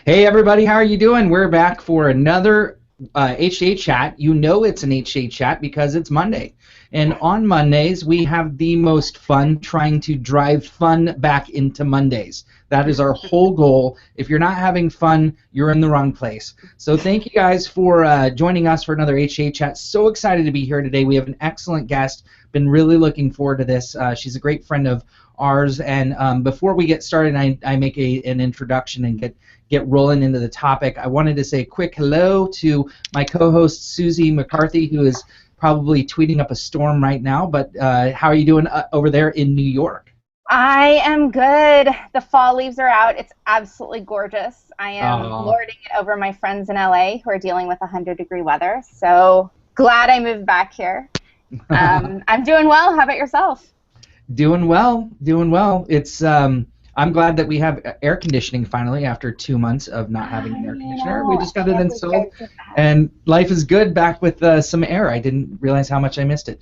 Hey everybody, how are you doing? We're back for another HA chat. You know it's an HA chat because it's Monday. And on Mondays, we have the most fun trying to drive fun back into Mondays. That is our whole goal. If you're not having fun, you're in the wrong place. So thank you guys for joining us for another HA chat. So excited to be here today. We have an excellent guest. Been really looking forward to this. She's a great friend of ours. And before we get started, I make an introduction and get rolling into the topic. I wanted to say a quick hello to my co-host Susie McCarthy, who is probably tweeting up a storm right now. But how are you doing over there in New York? I am good. The fall leaves are out. It's absolutely gorgeous. I am lording it over my friends in LA who are dealing with 100-degree weather. So glad I moved back here. I'm doing well. How about yourself? Doing well. It's I'm glad that we have air conditioning finally after 2 months of not having an air conditioner. We just got it installed, and life is good back with some air. I didn't realize how much I missed it.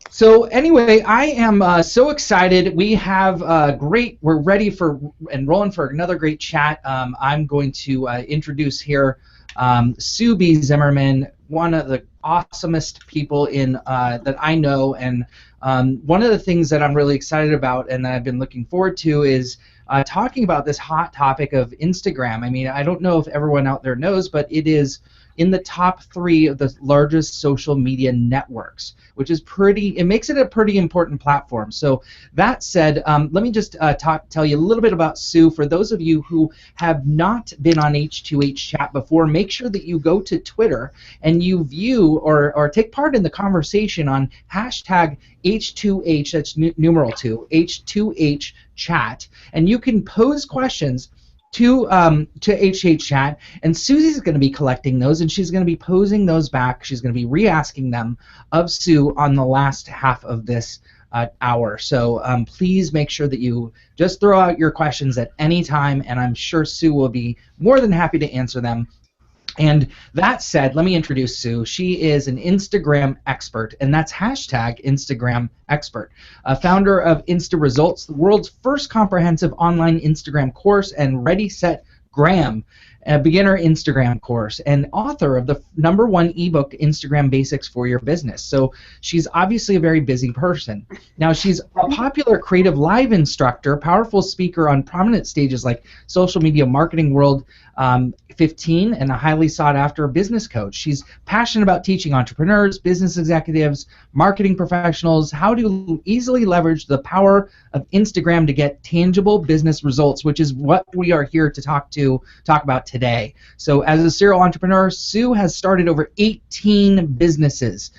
So anyway, I am so excited. We have we're ready for and rolling for another great chat. I'm going to introduce here Sue B. Zimmerman, one of the awesomest people in that I know, and one of the things that I'm really excited about and that I've been looking forward to is talking about this hot topic of Instagram. I mean, I don't know if everyone out there knows, but it is in the top 3 of the largest social media networks, which is it makes it a pretty important platform. So that said, let me just tell you a little bit about Sue. For those of you who have not been on H2H chat before, make sure that you go to Twitter and you view or take part in the conversation on hashtag H2H, that's numeral 2, H2H chat, and you can pose questions to HH Chat, and Susie's going to be collecting those, and she's going to be posing those back. She's going to be re-asking them of Sue on the last half of this hour. So please make sure that you just throw out your questions at any time, and I'm sure Sue will be more than happy to answer them. And that said, let me introduce Sue. She is an Instagram expert, and that's hashtag Instagram expert. Founder of Insta Results, the world's first comprehensive online Instagram course, and Ready, Set, Gram, a beginner Instagram course, and author of the #1 ebook, Instagram Basics for Your Business. So she's obviously a very busy person. Now she's a popular creative live instructor, powerful speaker on prominent stages like Social Media Marketing World 15, and a highly sought after business coach. She's passionate about teaching entrepreneurs, business executives, marketing professionals how to easily leverage the power of Instagram to get tangible business results, which is what we are here to talk about today. So as a serial entrepreneur, Sue has started over 18 businesses.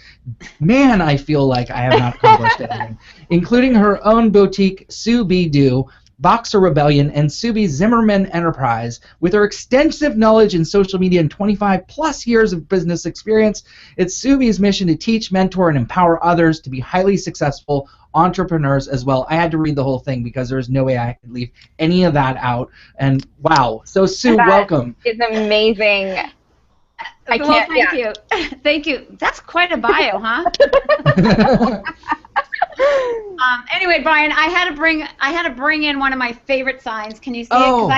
Man, I feel like I have not accomplished anything, including her own boutique, Sue B. Do, Boxer Rebellion, and Sue B. Zimmerman Enterprise. With her extensive knowledge in social media and 25+ years of business experience, it's Sue B's mission to teach, mentor, and empower others to be highly successful entrepreneurs as well. I had to read the whole thing because there's no way I could leave any of that out. And wow. So Sue, welcome. It's amazing. I can't. Thank you. Thank you. That's quite a bio, huh? Anyway, Bryan, I had to bring in one of my favorite signs. Can you see it? Because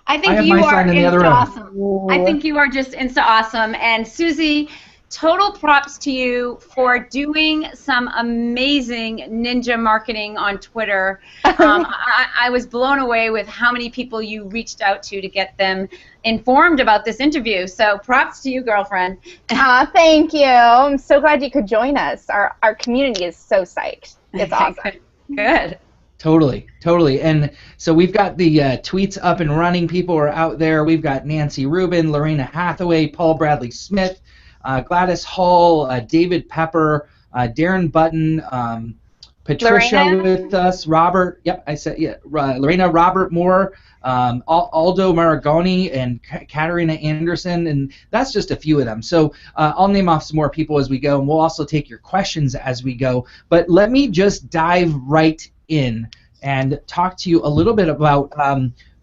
I think you are Insta awesome. I think you are just Insta awesome. And Susie, total props to you for doing some amazing ninja marketing on Twitter. I was blown away with how many people you reached out to get them informed about this interview. So props to you, girlfriend. Thank you. I'm so glad you could join us. Our community is so psyched. It's awesome. Good. Totally. And so we've got the tweets up and running. People are out there. We've got Nancy Rubin, Lorena Hathaway, Paul Bradley Smith, Gladys Hall, David Pepper, Darren Button, Patricia Lorena? With us, Robert. Yep, I said Lorena, Robert Moore, Aldo Maragoni, and Katarina Anderson, and that's just a few of them. So I'll name off some more people as we go, and we'll also take your questions as we go. But let me just dive right in and talk to you a little bit about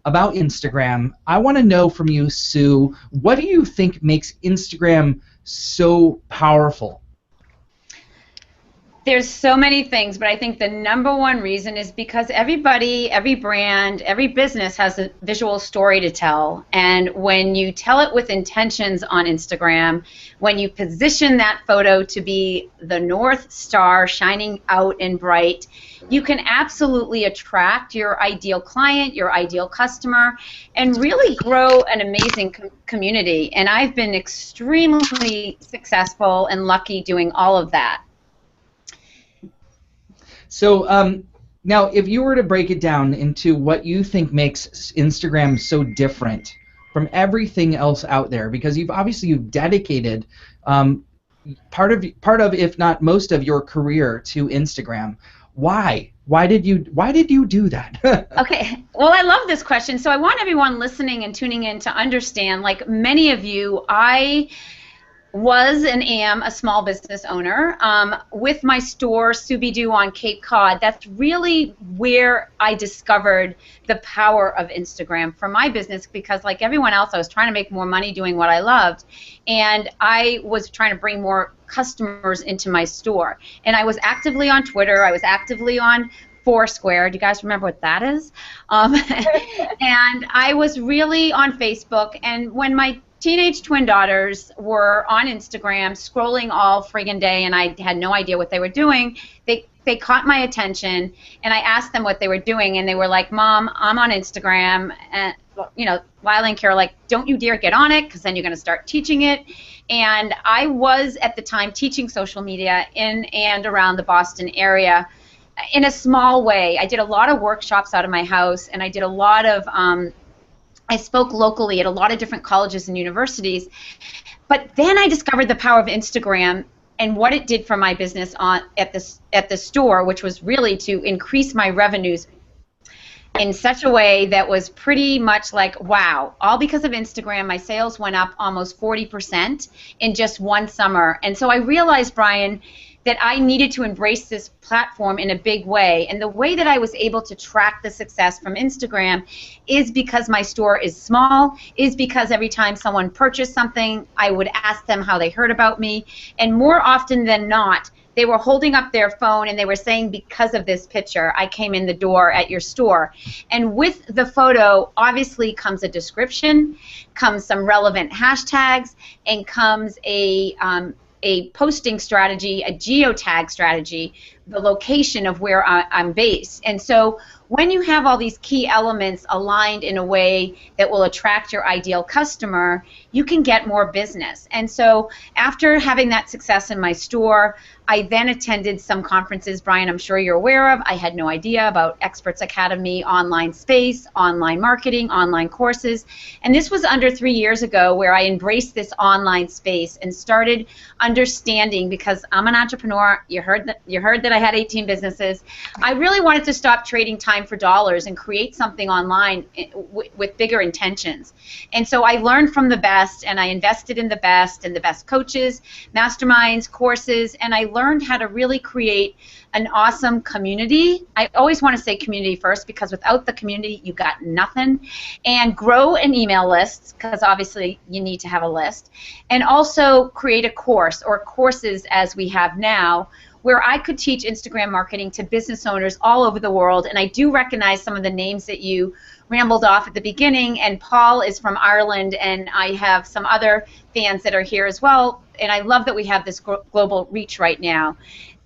Instagram. I want to know from you, Sue, what do you think makes Instagram so powerful? There's so many things, but I think the number one reason is because everybody, every brand, every business has a visual story to tell. And when you tell it with intentions on Instagram, when you position that photo to be the North Star shining out and bright, you can absolutely attract your ideal client, your ideal customer, and really grow an amazing community. And I've been extremely successful and lucky doing all of that. So now, if you were to break it down into what you think makes Instagram so different from everything else out there, because you've dedicated part of, if not most of, your career to Instagram. Why? Why did you do that? Okay. Well, I love this question. So I want everyone listening and tuning in to understand, like many of you, I was and am a small business owner with my store Subi-Doo on Cape Cod. That's really where I discovered the power of Instagram for my business, because like everyone else, I was trying to make more money doing what I loved, and I was trying to bring more customers into my store. And I was actively on Twitter. I was actively on Foursquare. Do you guys remember what that is? And I was really on Facebook. And when my teenage twin daughters were on Instagram scrolling all friggin' day, and I had no idea what they were doing, they caught my attention, and I asked them what they were doing, and they were like, Mom, I'm on Instagram, and Lila and Kara, like, don't you dare get on it, because then you're going to start teaching it. And I was at the time teaching social media in and around the Boston area in a small way. I did a lot of workshops out of my house, and I did a lot of I spoke locally at a lot of different colleges and universities. But then I discovered the power of Instagram and what it did for my business at the store, which was really to increase my revenues in such a way that was pretty much like, wow, all because of Instagram. My sales went up almost 40% in just one summer. And so I realized, Bryan, that I needed to embrace this platform in a big way. And the way that I was able to track the success from Instagram is because my store is small, is because every time someone purchased something, I would ask them how they heard about me. And more often than not, they were holding up their phone and they were saying, because of this picture, I came in the door at your store. And with the photo, obviously comes a description, comes some relevant hashtags, and comes a posting strategy, a geotag strategy, the location of where I'm based. And so when you have all these key elements aligned in a way that will attract your ideal customer, you can get more business. And so after having that success in my store, I then attended some conferences, Bryan, I'm sure you're aware of. I had no idea about Experts Academy, online space, online marketing, online courses. And this was under 3 years ago where I embraced this online space and started understanding, because I'm an entrepreneur, you heard that I had 18 businesses. I really wanted to stop trading time for dollars and create something online with bigger intentions. And so I learned from the best, and I invested in the best coaches, masterminds, courses, and I learned how to really create an awesome community. I always want to say community first, because without the community, you got nothing. And grow an email list, because obviously you need to have a list. And also create a course, or courses as we have now, where I could teach Instagram marketing to business owners all over the world. And I do recognize some of the names that you rambled off at the beginning, and Paul is from Ireland, and I have some other fans that are here as well, and I love that we have this global reach right now.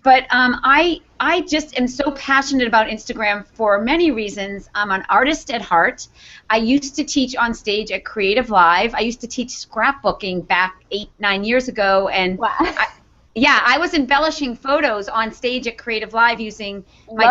But I just am so passionate about Instagram for many reasons. I'm an artist at heart. I used to teach on stage at Creative Live. I used to teach scrapbooking back 8-9 years ago, and wow. I was embellishing photos on stage at Creative Live using my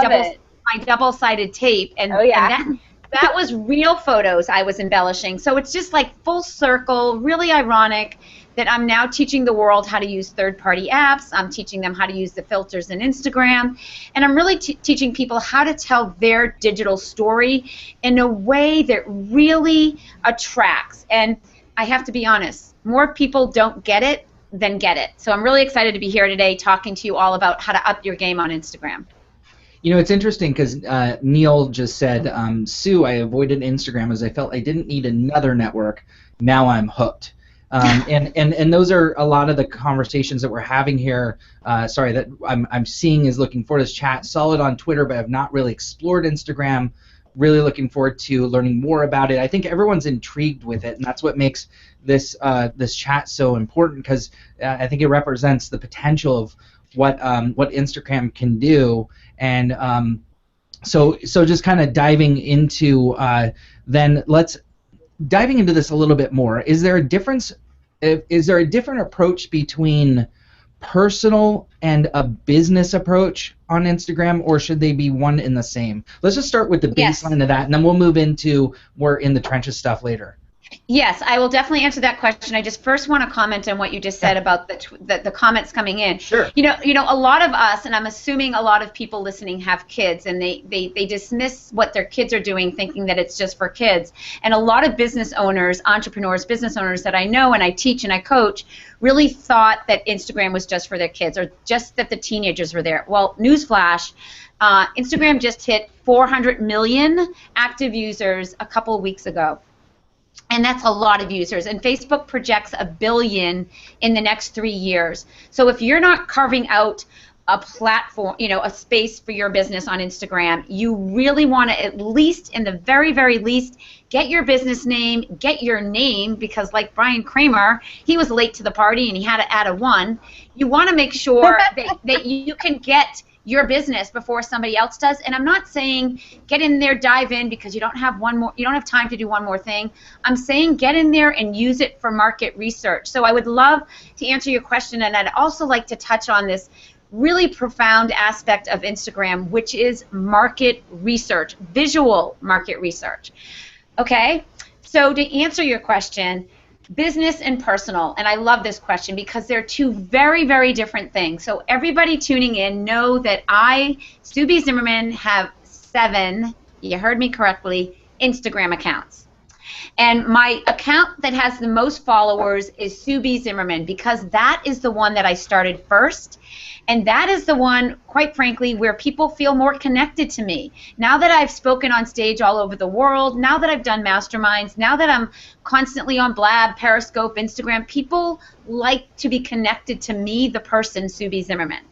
double-sided tape, and, and that was real photos I was embellishing. So it's just like full circle, really ironic that I'm now teaching the world how to use third-party apps. I'm teaching them how to use the filters in Instagram, and I'm really teaching people how to tell their digital story in a way that really attracts. And I have to be honest, more people don't get it than get it. So I'm really excited to be here today talking to you all about how to up your game on Instagram. You know, it's interesting because Neil just said, Sue, I avoided Instagram as I felt I didn't need another network. Now I'm hooked. And those are a lot of the conversations that we're having here. Sorry, that I'm seeing is looking forward to this chat. Solid on Twitter, but have not really explored Instagram. Really looking forward to learning more about it. I think everyone's intrigued with it, and that's what makes this this chat so important, because I think it represents the potential of what Instagram can do. And so just kind of diving into diving into this a little bit more. Is there a difference? Is there a different approach between personal and a business approach on Instagram, or should they be one and the same? Let's just start with the baseline of that, and then we'll move into more in the trenches stuff later. Yes, I will definitely answer that question. I just first want to comment on what you just said about the comments coming in. Sure. You know, a lot of us, and I'm assuming a lot of people listening have kids, and they dismiss what their kids are doing, thinking that it's just for kids. And a lot of business owners, entrepreneurs, business owners that I know and I teach and I coach really thought that Instagram was just for their kids, or just that the teenagers were there. Well, newsflash, Instagram just hit 400 million active users a couple of weeks ago. And that's a lot of users. And Facebook projects 1 billion in the next 3 years. So if you're not carving out a platform, you know, a space for your business on Instagram, you really want to, at least in the very, very least, get your business name, get your name, because like Bryan Kramer, he was late to the party and he had to add a 1. You want to make sure that you can get your business before somebody else does. And I'm not saying get in there, dive in, because you don't have time to do one more thing. I'm saying get in there and use it for market research. So I would love to answer your question, and I'd also like to touch on this really profound aspect of Instagram, which is market research, visual market research. Okay, so to answer your question, business and personal, and I love this question because they're two very, very different things. So everybody tuning in, know that I, Sue B. Zimmerman, have 7, you heard me correctly, Instagram accounts. And my account that has the most followers is Sue B. Zimmerman, because that is the one that I started first. And that is the one, quite frankly, where people feel more connected to me. Now that I've spoken on stage all over the world, now that I've done masterminds, now that I'm constantly on Blab, Periscope, Instagram, people like to be connected to me, the person, Sue B. Zimmerman.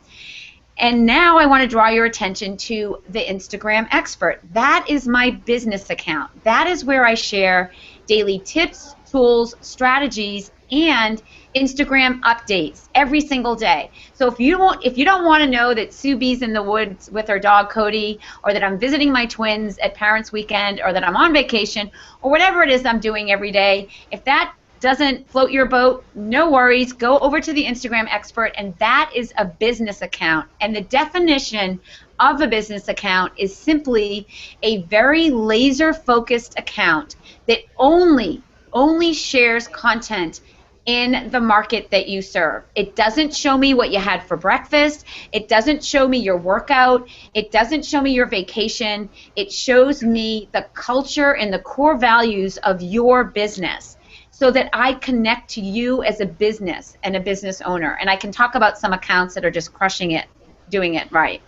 And now I want to draw your attention to the Instagram Expert. That is my business account. That is where I share daily tips, tools, strategies, and Instagram updates every single day. So if you don't want to know that Sue B's in the woods with her dog Cody, or that I'm visiting my twins at Parents Weekend, or that I'm on vacation, or whatever it is I'm doing every day, if that doesn't float your boat, no worries. Go over to the Instagram Expert, and that is a business account. And the definition of a business account is simply a very laser-focused account that only shares content in the market that you serve. It doesn't show me what you had for breakfast. It doesn't show me your workout. It doesn't show me your vacation. It shows me the culture and the core values of your business, so that I connect to you as a business and a business owner. And I can talk about some accounts that are just crushing it, doing it right.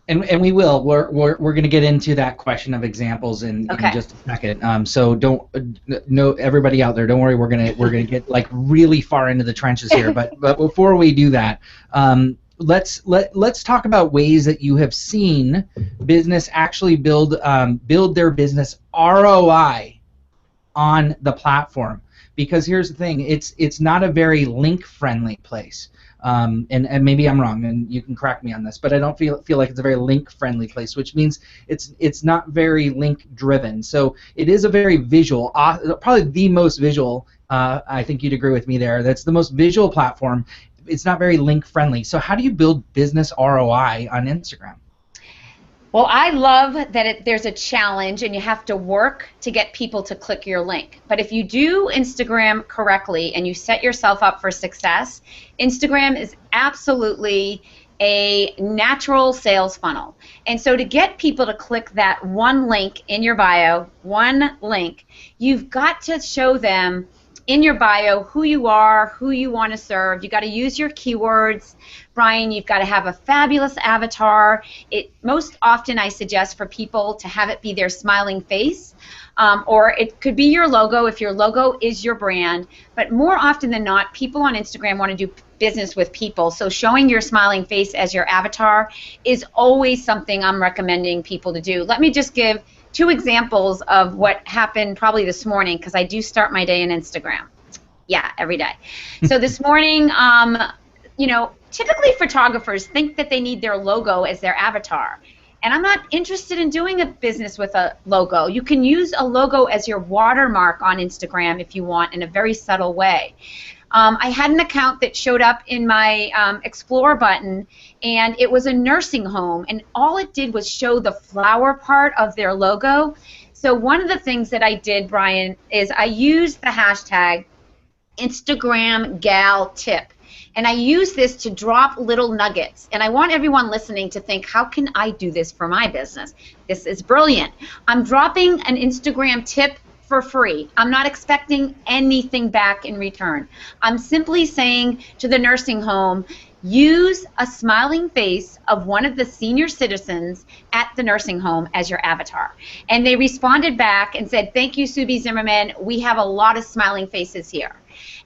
And we will. We're going to get into that question of examples in just a second. So no, everybody out there, don't worry. We're gonna get like really far into the trenches here. But before we do that, let's talk about ways that you have seen business actually build their business ROI on the platform. Because here's the thing, it's not a very link-friendly place. And maybe I'm wrong, and you can correct me on this, but I don't feel like it's a very link-friendly place, which means it's not very link-driven. So it is a very visual, probably the most visual. I think you'd agree with me there. That's the most visual platform. It's not very link-friendly. So how do you build business ROI on Instagram? Well, I love that there's a challenge and you have to work to get people to click your link. But if you do Instagram correctly and you set yourself up for success, Instagram is absolutely a natural sales funnel. And so to get people to click that one link in your bio, one link, you've got to show them in your bio who you are, who you want to serve. You got to use your keywords. Bryan, you've got to have a fabulous avatar. Most often I suggest for people to have it be their smiling face. or it could be your logo if your logo is your brand. But more often than not, people on Instagram want to do business with people. So showing your smiling face as your avatar is always something I'm recommending people to do. Let me just give 2 examples of what happened probably this morning, because I do start my day in Instagram. Yeah, every day. So this morning, you know, typically photographers think that they need their logo as their avatar. And I'm not interested in doing a business with a logo. You can use a logo as your watermark on Instagram if you want, in a very subtle way. I had an account that showed up in my Explore button, and it was a nursing home, and all it did was show the flower part of their logo. So one of the things that I did, Bryan, is I used the hashtag Instagram Gal Tip. And I use this to drop little nuggets. And I want everyone listening to think, how can I do this for my business? This is brilliant. I'm dropping an Instagram tip for free. I'm not expecting anything back in return. I'm simply saying to the nursing home, use a smiling face of one of the senior citizens at the nursing home as your avatar. And they responded back and said, thank you, Subi Zimmerman. We have a lot of smiling faces here.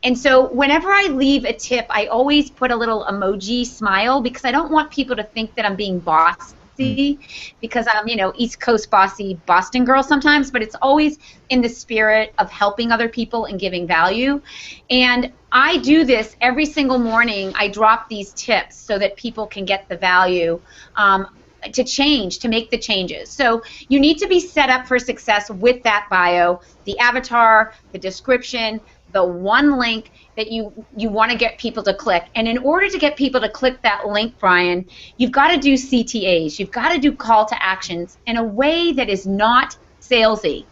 And so whenever I leave a tip, I always put a little emoji smile, because I don't want people to think that I'm being bossy, because I'm, you know, East Coast bossy Boston girl sometimes, but it's always in the spirit of helping other people and giving value. And I do this every single morning. I drop these tips so that people can get the value to change, to make the changes. So you need to be set up for success with that bio, the avatar, the description, the one link that you want to get people to click. And in order to get people to click that link, Bryan, you've got to do CTAs. You've got to do call to actions in a way that is not salesy.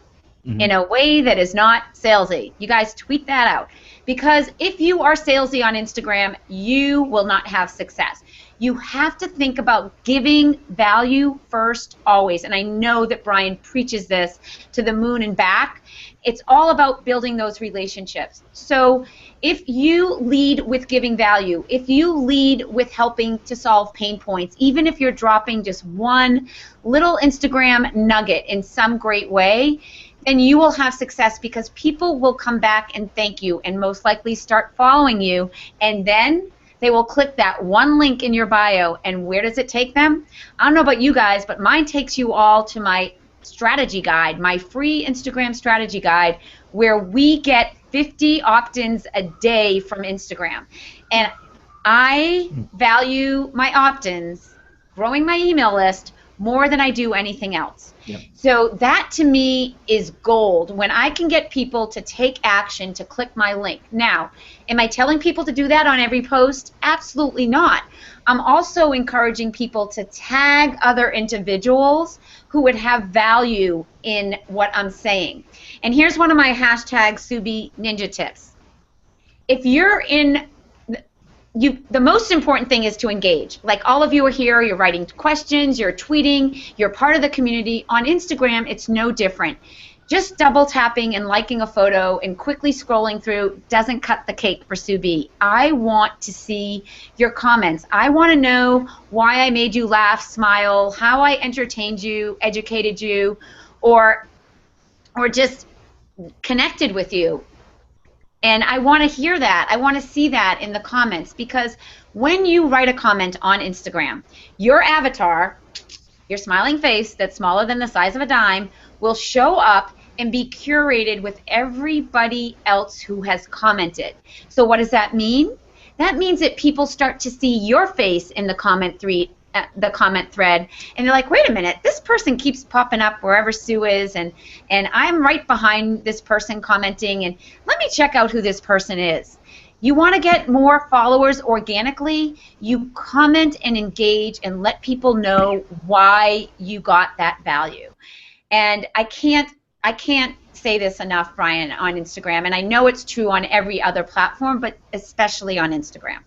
In a way that is not salesy. You guys tweet that out. Because if you are salesy on Instagram, you will not have success. You have to think about giving value first always. And I know that Bryan preaches this to the moon and back. It's all about building those relationships. So if you lead with giving value, if you lead with helping to solve pain points, even if you're dropping just one little Instagram nugget in some great way, then you will have success, because people will come back and thank you and most likely start following you, and then they will click that one link in your bio. And where does it take them? I don't know about you guys, but mine takes you all to my strategy guide, my free Instagram strategy guide, where we get 50 opt-ins a day from Instagram. And I value my opt-ins, growing my email list, more than I do anything else. Yep. So that to me is gold, when I can get people to take action to click my link. Now, am I telling people to do that on every post? Absolutely not. I'm also encouraging people to tag other individuals who would have value in what I'm saying. And here's one of my hashtag Subi Ninja tips. If you're in the most important thing is to engage. Like all of you are here, you're writing questions, you're tweeting, you're part of the community. On Instagram, it's no different. Just double tapping and liking a photo and quickly scrolling through doesn't cut the cake for Subi. I want to see your comments. I want to know why I made you laugh, smile, how I entertained you, educated you, or just connected with you. And I want to hear that. I want to see that in the comments, because when you write a comment on Instagram, your avatar, your smiling face that's smaller than the size of a dime, will show up and be curated with everybody else who has commented. So what does that mean? That means that people start to see your face in the comment thread, and they're like, wait a minute, this person keeps popping up wherever Sue is, and I'm right behind this person commenting, and let me check out who this person is. You want to get more followers organically, you comment and engage and let people know why you got that value. And I can't say this enough, Bryan, on Instagram, and I know it's true on every other platform, but especially on Instagram.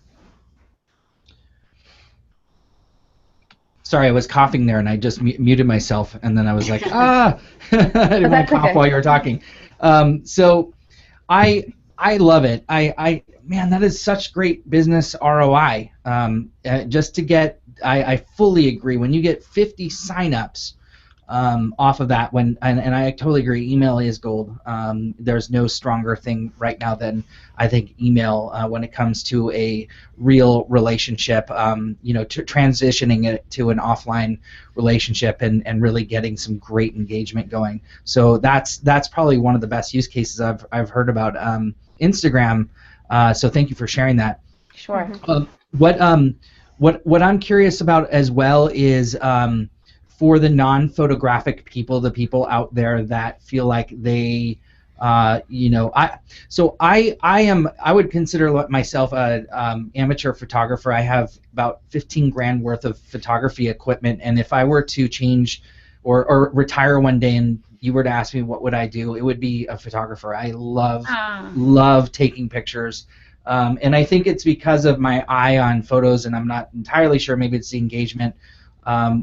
Sorry, I was coughing there, and I just muted myself, and then I was like, I didn't want to cough while you were talking. So I love it. Man, that is such great business ROI. Just to get, I fully agree. When you get 50 signups off of that. And I totally agree. Email is gold. There's no stronger thing right now than I think email when it comes to a real relationship. Transitioning it to an offline relationship and really getting some great engagement going. So that's probably one of the best use cases I've heard about. Instagram. So thank you for sharing that. Sure. What I'm curious about as well is for the non-photographic people, the people out there that feel like they, I would consider myself a amateur photographer. I have about 15 grand worth of photography equipment, and if I were to change or retire one day and you were to ask me what would I do, it would be a photographer. I love taking pictures. And I think it's because of my eye on photos, and I'm not entirely sure. Maybe it's the engagement,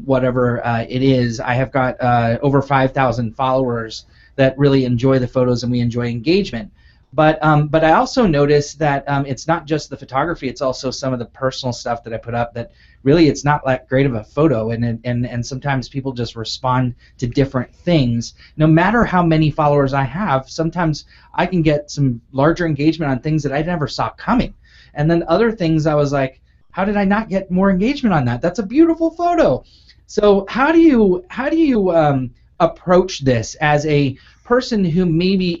whatever it is. I have got over 5,000 followers that really enjoy the photos, and we enjoy engagement. But I also noticed that it's not just the photography; it's also some of the personal stuff that I put up that really it's not that great of a photo, and sometimes people just respond to different things. No matter how many followers I have, sometimes I can get some larger engagement on things that I never saw coming, and then other things I was like, how did I not get more engagement on that? That's a beautiful photo. So how do you approach this as a person who maybe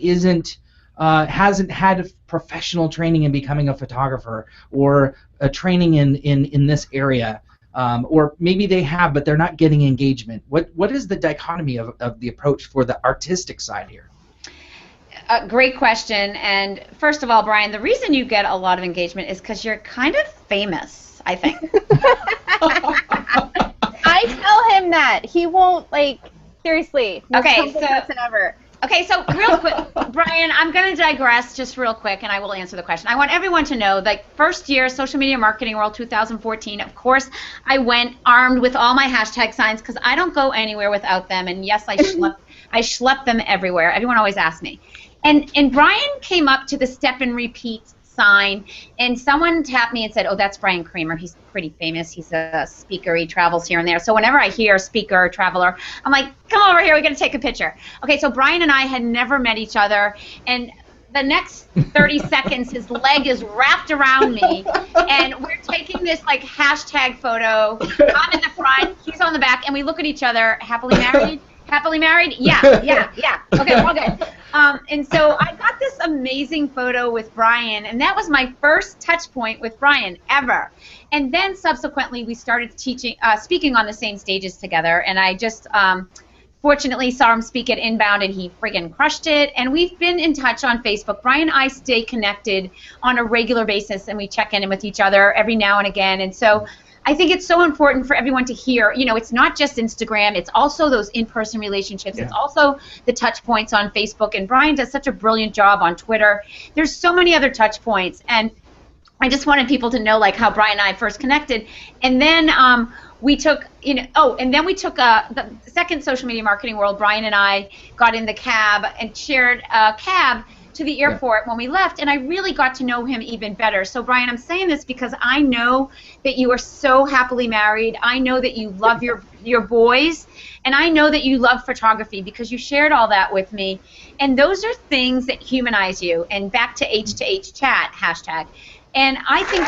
hasn't had professional training in becoming a photographer or a training in this area, or maybe they have but they're not getting engagement? What is the dichotomy of the approach for the artistic side here? Great question. And first of all, Bryan, the reason you get a lot of engagement is because you're kind of famous, I think. I tell him that. He won't, seriously. Okay, so real quick, Bryan, I'm going to digress just real quick, and I will answer the question. I want everyone to know, first year, Social Media Marketing World 2014, of course, I went armed with all my hashtag signs because I don't go anywhere without them, and yes, I schlepp them everywhere. Everyone always asks me. And Bryan came up to the step and repeat sign, and someone tapped me and said, oh, that's Bryan Kramer. He's pretty famous. He's a speaker. He travels here and there. So whenever I hear speaker or traveler, I'm like, come over here. We're going to take a picture. Okay, so Bryan and I had never met each other, and the next 30 seconds, his leg is wrapped around me, and we're taking this hashtag photo. I'm in the front, he's on the back, and we look at each other. Happily married? Happily married? Yeah. Okay, we're all good. And so I got this amazing photo with Bryan, and that was my first touch point with Bryan ever. And then subsequently we started speaking on the same stages together, and I just fortunately saw him speak at Inbound, and he friggin' crushed it. And we've been in touch on Facebook. Bryan and I stay connected on a regular basis, and we check in with each other every now and again. And so I think it's so important for everyone to hear, it's not just Instagram, it's also those in-person relationships, It's also the touch points on Facebook, and Bryan does such a brilliant job on Twitter. There's so many other touch points, and I just wanted people to know how Bryan and I first connected. And then we took, the second Social Media Marketing World, Bryan and I got in the cab and shared a cab to the airport when we left, and I really got to know him even better. So Bryan, I'm saying this because I know that you are so happily married. I know that you love your boys, and I know that you love photography because you shared all that with me. And those are things that humanize you. And back to H chat hashtag. And I think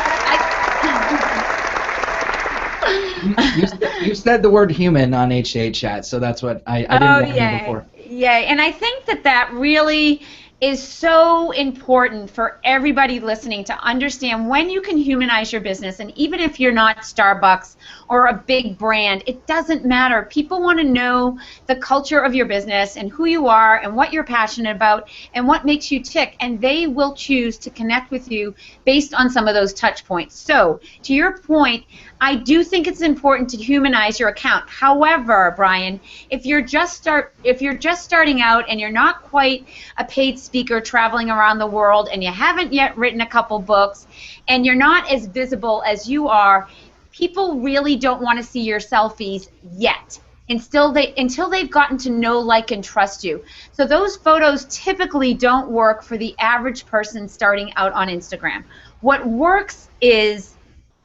you said the word human on H chat, so that's what I didn't want to hear before. Yeah, and I think that really is so important for everybody listening to understand when you can humanize your business. And even if you're not Starbucks or a big brand, it doesn't matter. People want to know the culture of your business and who you are and what you're passionate about and what makes you tick, and they will choose to connect with you based on some of those touch points. So to your point, I do think it's important to humanize your account. However, Bryan, if you're just starting out and you're not quite a paid speaker traveling around the world and you haven't yet written a couple books and you're not as visible as you are, people really don't want to see your selfies yet until they've gotten to know, like, and trust you. So those photos typically don't work for the average person starting out on Instagram. What works is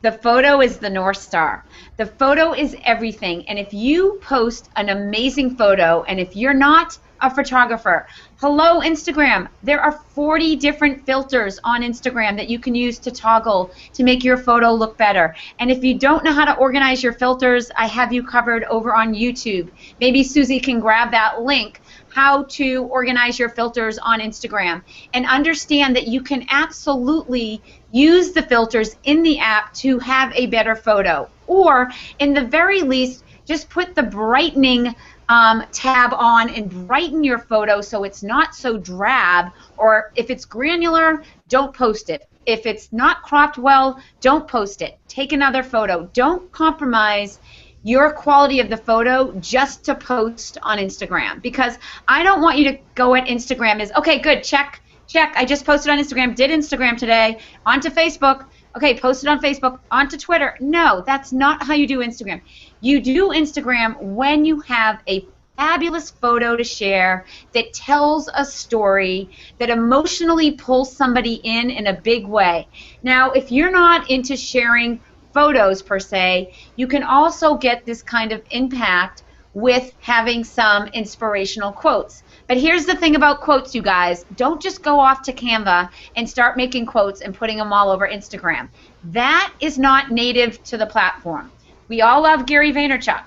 The photo is the North Star. The photo is everything. And if you post an amazing photo, and if you're not a photographer, hello Instagram, there are 40 different filters on Instagram that you can use to toggle to make your photo look better. And if you don't know how to organize your filters, I have you covered over on YouTube. Maybe Susie can grab that link, how to organize your filters on Instagram, and understand that you can absolutely use the filters in the app to have a better photo. Or in the very least, just put the brightening tab on and brighten your photo so it's not so drab. Or if it's granular, don't post it. If it's not cropped well, don't post it. Take another photo. Don't compromise your quality of the photo just to post on Instagram, because I don't want you to go at Instagram as, okay, good, check, I just posted on Instagram, did Instagram today, onto Facebook, okay, posted on Facebook, onto Twitter. No, that's not how you do Instagram. You do Instagram when you have a fabulous photo to share that tells a story, that emotionally pulls somebody in a big way. Now, if you're not into sharing photos per se, you can also get this kind of impact with having some inspirational quotes. But here's the thing about quotes, you guys. Don't just go off to Canva and start making quotes and putting them all over Instagram. That is not native to the platform. We all love Gary Vaynerchuk.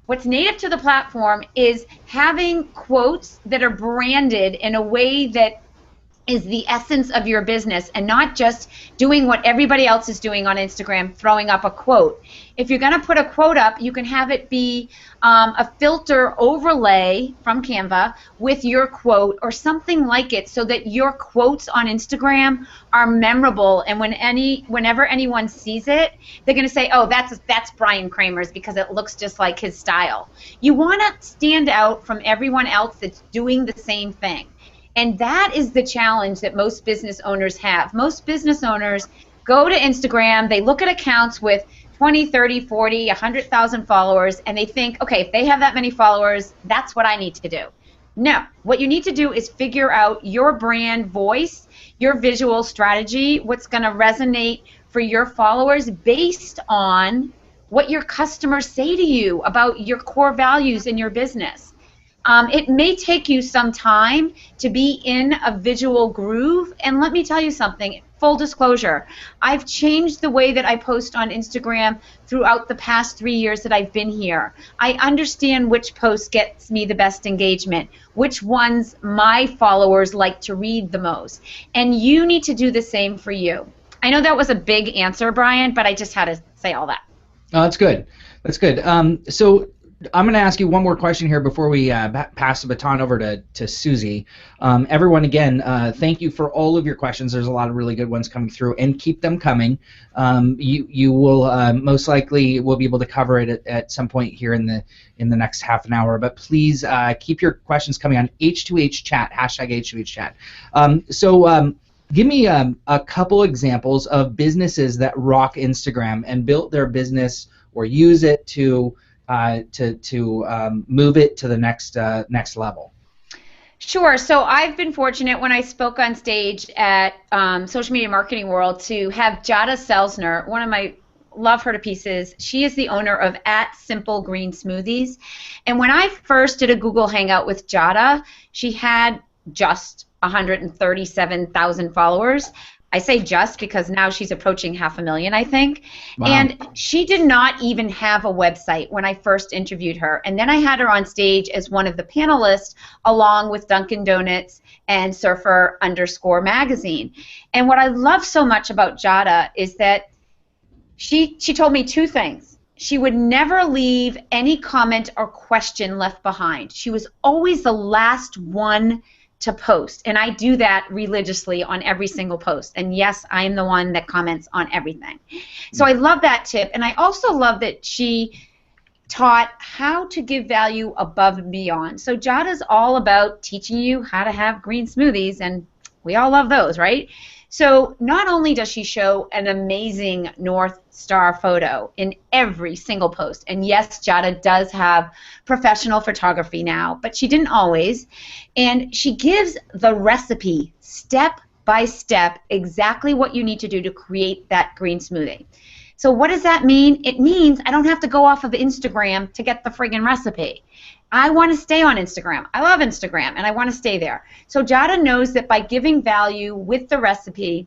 What's native to the platform is having quotes that are branded in a way that is the essence of your business, and not just doing what everybody else is doing on Instagram, throwing up a quote. If you're going to put a quote up, you can have it be a filter overlay from Canva with your quote or something like it, so that your quotes on Instagram are memorable, and whenever anyone sees it, they're going to say, oh, that's Bryan Kramer's, because it looks just like his style. You want to stand out from everyone else that's doing the same thing. And that is the challenge that most business owners have. Most business owners go to Instagram, they look at accounts with 20, 30, 40, 100,000 followers, and they think, okay, if they have that many followers, that's what I need to do. No, what you need to do is figure out your brand voice, your visual strategy, what's going to resonate for your followers based on what your customers say to you about your core values in your business. It may take you some time to be in a visual groove, and let me tell you something, full disclosure, I've changed the way that I post on Instagram throughout the past 3 years that I've been here. I understand which post gets me the best engagement, which ones my followers like to read the most, and you need to do the same for you. I know that was a big answer, Bryan, but I just had to say all that. Oh, that's good. That's good. So I'm going to ask you one more question here before we pass the baton over to Susie. Everyone, again, thank you for all of your questions. There's a lot of really good ones coming through, and keep them coming. You will most likely will be able to cover it at some point here in the next half an hour. But please keep your questions coming on H2H chat, hashtag H2H chat. Give me a couple examples of businesses that rock Instagram and built their business or use it to move it to the next level. Sure. So I've been fortunate when I spoke on stage at Social Media Marketing World to have Jada Selsner, love her to pieces. She is the owner of @SimpleGreenSmoothies. And when I first did a Google Hangout with Jada, she had just 137,000 followers. I say just because now she's approaching 500,000, I think. Wow. And she did not even have a website when I first interviewed her. And then I had her on stage as one of the panelists along with Dunkin' Donuts and Surfer_magazine. And what I love so much about Jada is that she told me two things. She would never leave any comment or question left behind. She was always the last one to post, and I do that religiously on every single post. And yes, I am the one that comments on everything. So I love that tip, and I also love that she taught how to give value above and beyond. So Jada's all about teaching you how to have green smoothies, and we all love those, right? So not only does she show an amazing North Star photo in every single post, and yes, Jada does have professional photography now, but she didn't always, and she gives the recipe step by step exactly what you need to do to create that green smoothie. So what does that mean? It means I don't have to go off of Instagram to get the friggin' recipe. I want to stay on Instagram. I love Instagram, and I want to stay there. So Jada knows that by giving value with the recipe,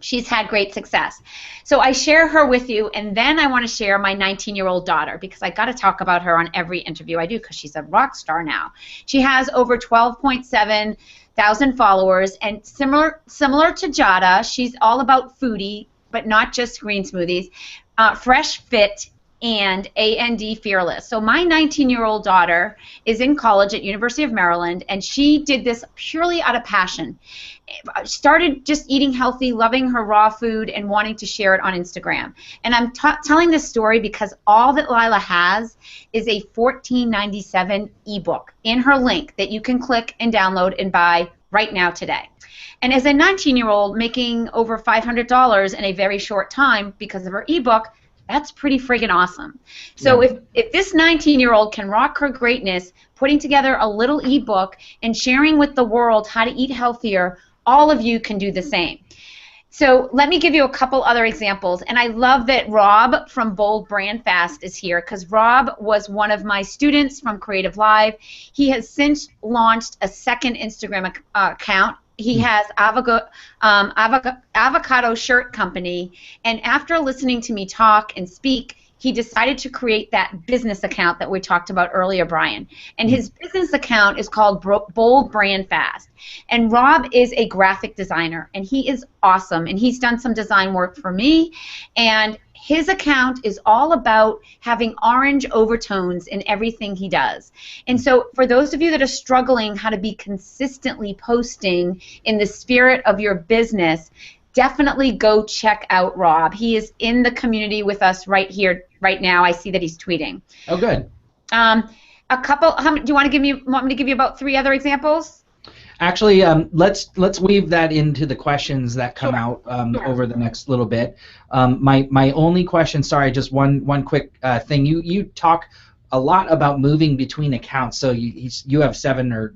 she's had great success. So I share her with you, and then I want to share my 19-year-old daughter, because I got to talk about her on every interview I do, because she's a rock star now. She has over 12.7 thousand followers, and similar to Jada, she's all about foodie, but not just green smoothies, fresh fit, and A&D fearless. So my 19-year-old daughter is in college at University of Maryland, and she did this purely out of passion. Started just eating healthy, loving her raw food, and wanting to share it on Instagram. And I'm telling this story because all that Lila has is a $14.97 ebook in her link that you can click and download and buy right now today. And as a 19-year-old making over $500 in a very short time because of her ebook, that's pretty friggin' awesome. So if this 19-year-old can rock her greatness, putting together a little ebook and sharing with the world how to eat healthier, all of you can do the same. So let me give you a couple other examples. And I love that Rob from Bold Brand Fast is here, because Rob was one of my students from Creative Live. He has since launched a second Instagram account. He has Avocado Shirt Company, and after listening to me talk and speak, he decided to create that business account that we talked about earlier, Brian. And his business account is called Bold Brand Fast. And Rob is a graphic designer, and he is awesome, and he's done some design work for me, and his account is all about having orange overtones in everything he does. And so for those of you that are struggling how to be consistently posting in the spirit of your business, definitely go check out Rob. He is in the community with us right here, right now. I see that he's tweeting. Oh, good. A couple. Do you want me to give you about 3 other examples? Actually, let's weave that into the questions that come out over the next little bit. My only question, sorry, just one quick thing. You talk a lot about moving between accounts. So you have 7 or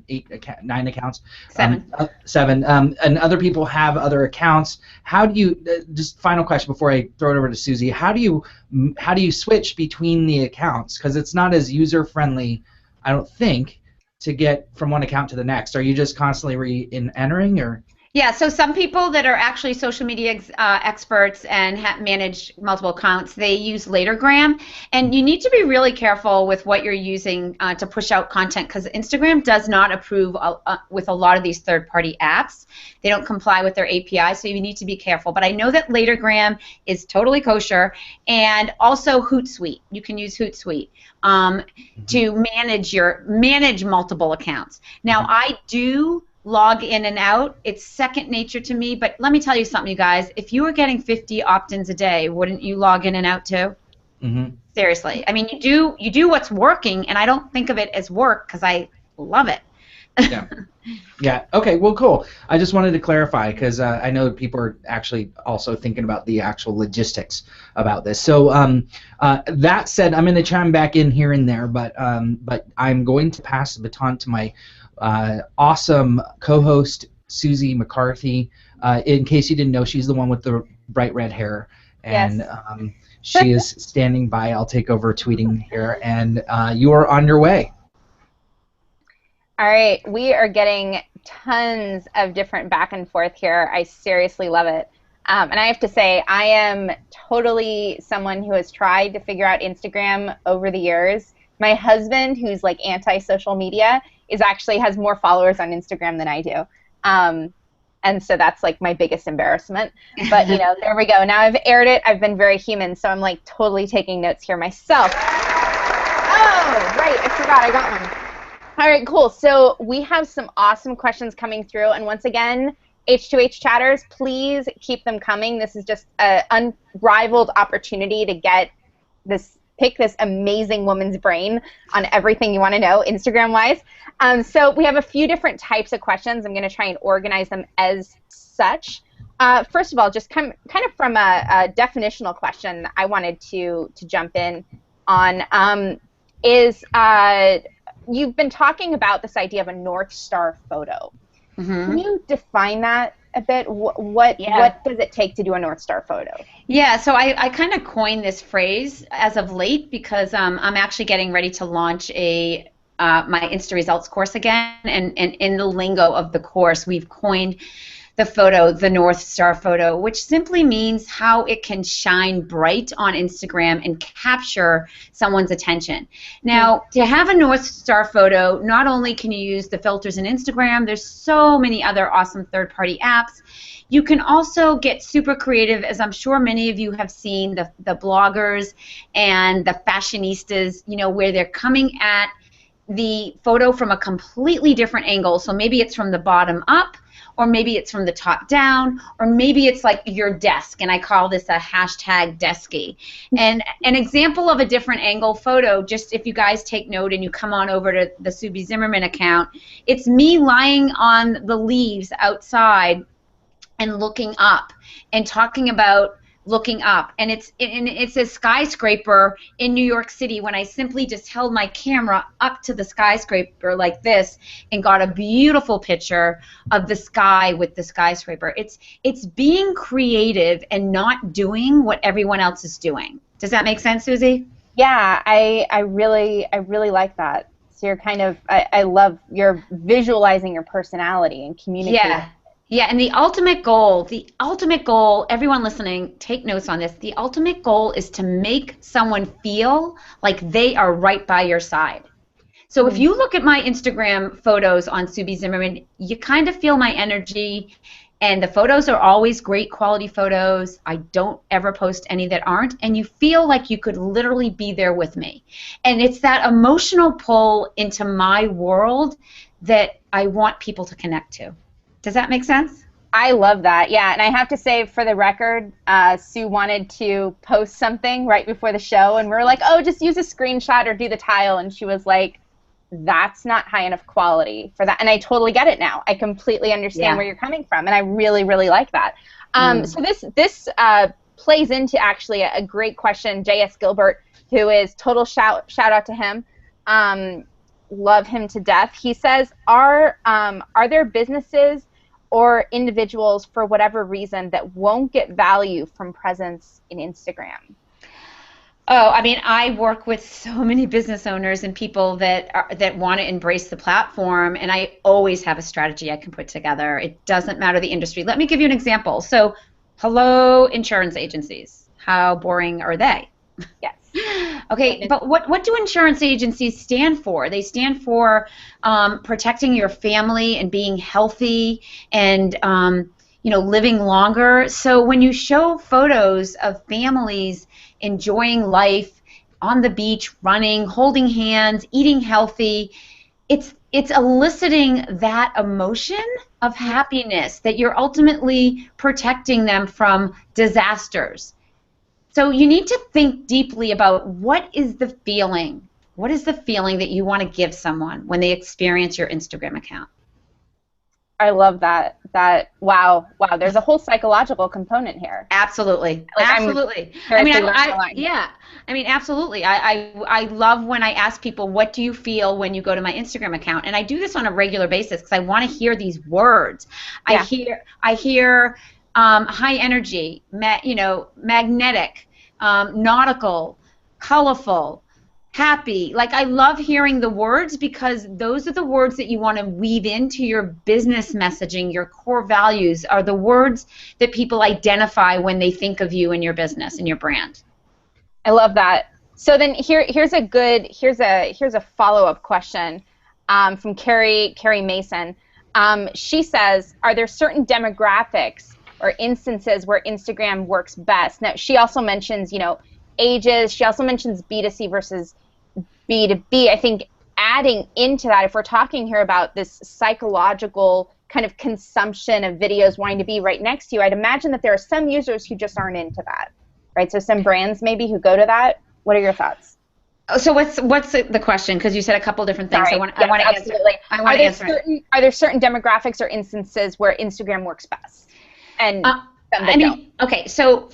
9 accounts. 7. 7. And other people have other accounts. How do you? Just final question before I throw it over to Susie. How do you switch between the accounts? Because it's not as user friendly, I don't think, to get from one account to the next. Are you just constantly re-entering, or? Yeah, so some people that are actually social media experts and manage multiple accounts, they use Latergram, and you need to be really careful with what you're using to push out content, because Instagram does not approve with a lot of these third-party apps. They don't comply with their API, so you need to be careful. But I know that Latergram is totally kosher, and also Hootsuite. You can use Hootsuite to manage multiple accounts. Now, I do log in and out. It's second nature to me, but let me tell you something, you guys. If you were getting 50 opt-ins a day, wouldn't you log in and out too? Seriously. I mean, you do what's working, and I don't think of it as work because I love it. Yeah. Okay. Well, cool. I just wanted to clarify, because I know that people are actually also thinking about the actual logistics about this. So that said, I'm going to chime back in here and there, but I'm going to pass the baton to my awesome co-host, Susie McCarthy. In case you didn't know, she's the one with the bright red hair, and she is standing by. I'll take over tweeting here, and you are on your way. All right, we are getting tons of different back and forth here. I seriously love it. And I have to say, I am totally someone who has tried to figure out Instagram over the years. My husband, who's like anti-social media, actually has more followers on Instagram than I do. And so that's like my biggest embarrassment. But there we go. Now I've aired it. I've been very human, so I'm like totally taking notes here myself. Oh, right, I forgot I got one. All right, cool. So we have some awesome questions coming through, and once again, H2H chatters, please keep them coming. This is just an unrivaled opportunity to pick this amazing woman's brain on everything you want to know Instagram-wise. So we have a few different types of questions. I'm going to try and organize them as such. First of all, just kind of from a definitional question I wanted to jump in on is you've been talking about this idea of a North Star photo. Can you define that a bit? What does it take to do a North Star photo? Yeah, so I kind of coined this phrase as of late because I'm actually getting ready to launch my Insta Results course again, and in the lingo of the course, we've coined the photo, the North Star photo, which simply means how it can shine bright on Instagram and capture someone's attention. Now, to have a North Star photo, not only can you use the filters in Instagram, there's so many other awesome third-party apps. You can also get super creative, as I'm sure many of you have seen the bloggers and the fashionistas, where they're coming at the photo from a completely different angle. So maybe it's from the bottom up, or maybe it's from the top down, or maybe it's like your desk, and I call this a hashtag desky. And an example of a different angle photo, just if you guys take note and you come on over to the Sue B. Zimmerman account, it's me lying on the leaves outside and looking up and talking about looking up, and it's a skyscraper in New York City when I simply just held my camera up to the skyscraper like this and got a beautiful picture of the sky with the skyscraper. It's being creative and not doing what everyone else is doing. Does that make sense, Susie? Yeah, I really like that. So you're kind of, I love you're visualizing your personality and communicating. Yeah, and the ultimate goal, everyone listening, take notes on this. The ultimate goal is to make someone feel like they are right by your side. So if you look at my Instagram photos on Sue B. Zimmerman, you kind of feel my energy, and the photos are always great quality photos. I don't ever post any that aren't, and you feel like you could literally be there with me. And it's that emotional pull into my world that I want people to connect to. Does that make sense? I love that, yeah. And I have to say, for the record, Sue wanted to post something right before the show, and we were like, oh, just use a screenshot or do the tile. And she was like, that's not high enough quality for that. And I totally get it now. I completely understand where you're coming from, and I really, really like that. So this plays into actually a great question. J.S. Gilbert, who is total shout out to him. Love him to death. He says, are there businesses or individuals, for whatever reason, that won't get value from presence in Instagram? Oh, I mean, I work with so many business owners and people that want to embrace the platform, and I always have a strategy I can put together. It doesn't matter the industry. Let me give you an example. So, hello, insurance agencies. How boring are they? Yes. Okay, but what do insurance agencies stand for? They stand for protecting your family and being healthy and living longer. So when you show photos of families enjoying life on the beach, running, holding hands, eating healthy, it's eliciting that emotion of happiness that you're ultimately protecting them from disasters. So you need to think deeply about what is the feeling that you want to give someone when they experience your Instagram account. I love that. Wow, there's a whole psychological component here. Absolutely. Absolutely. Absolutely. I love when I ask people, what do you feel when you go to my Instagram account? And I do this on a regular basis because I want to hear these words. I hear high energy, magnetic, nautical, colorful, happy. Like, I love hearing the words because those are the words that you want to weave into your business messaging. Your core values are the words that people identify when they think of you and your business and your brand. I love that. So then here's a follow-up question from Carrie Mason. She says, are there certain demographics or instances where Instagram works best? Now, she also mentions, ages. She also mentions B2C versus B2B. I think adding into that, if we're talking here about this psychological kind of consumption of videos wanting to be right next to you, I'd imagine that there are some users who just aren't into that, right? So some brands maybe who go to that. What are your thoughts? So what's the question? Because you said a couple different things. Sorry. I want to answer. Are there certain demographics or instances where Instagram works best? And okay, so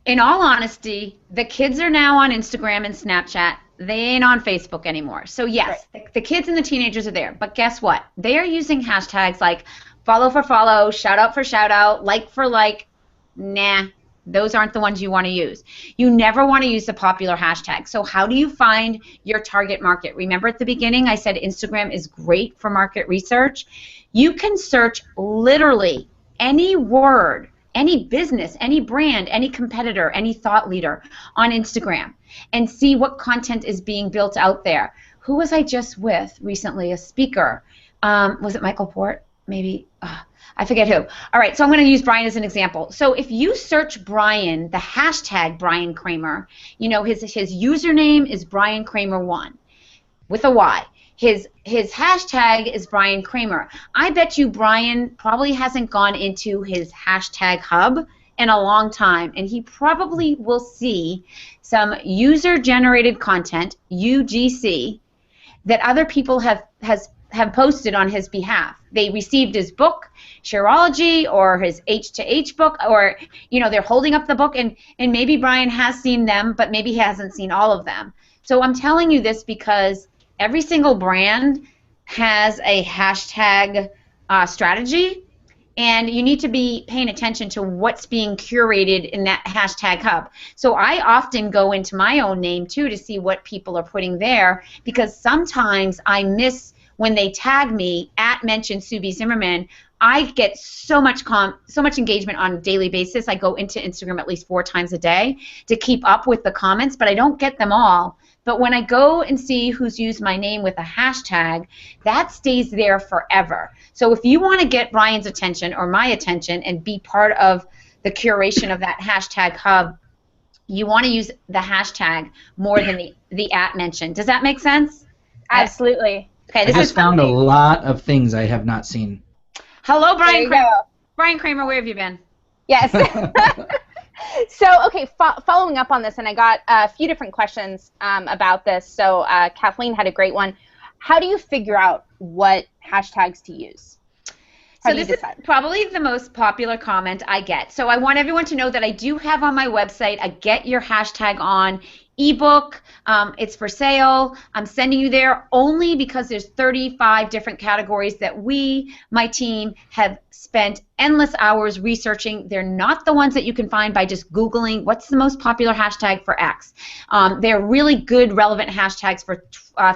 in all honesty, the kids are now on Instagram and Snapchat. They ain't on Facebook anymore. So yes, the kids and the teenagers are there. But guess what? They are using hashtags like follow for follow, shout out for shout out, like for like. Nah, those aren't the ones you want to use. You never want to use the popular hashtag. So how do you find your target market? Remember at the beginning I said Instagram is great for market research. You can search literally any word, any business, any brand, any competitor, any thought leader on Instagram and see what content is being built out there. Who was I just with recently? A speaker. Was it Michael Port? Maybe. I forget who. All right, so I'm going to use Bryan as an example. So if you search Bryan, the hashtag Bryan Kramer, you know, his username is Bryan Kramer 1 with a Y. His hashtag is Bryan Kramer. I bet you Bryan probably hasn't gone into his hashtag hub in a long time, and he probably will see some user-generated content, UGC, that other people have posted on his behalf. They received his book, Shareology, or his H2H book, or, you know, they're holding up the book, and maybe Bryan has seen them, but maybe he hasn't seen all of them. So I'm telling you this because every single brand has a hashtag strategy, and you need to be paying attention to what's being curated in that hashtag hub. So I often go into my own name, too, to see what people are putting there, because sometimes I miss when they tag me @mention Subi Zimmerman. I get so much engagement on a daily basis. I go into Instagram at least 4 times a day to keep up with the comments, but I don't get them all. But when I go and see who's used my name with a hashtag, that stays there forever. So if you want to get Bryan's attention or my attention and be part of the curation of that hashtag hub, you want to use the hashtag more than the @mention. Does that make sense? Absolutely. Okay, I just found a lot of things I have not seen. Hello, Bryan Kramer. Bryan Kramer, where have you been? Yes. So, okay, following up on this, and I got a few different questions about this. So Kathleen had a great one. How do you figure out what hashtags to use? So this is probably the most popular comment I get. So I want everyone to know that I do have on my website a Get Your Hashtag On ebook. It's for sale. I'm sending you there only because there's 35 different categories that my team, have spent endless hours researching. They're not the ones that you can find by just Googling what's the most popular hashtag for X. They're really good, relevant hashtags for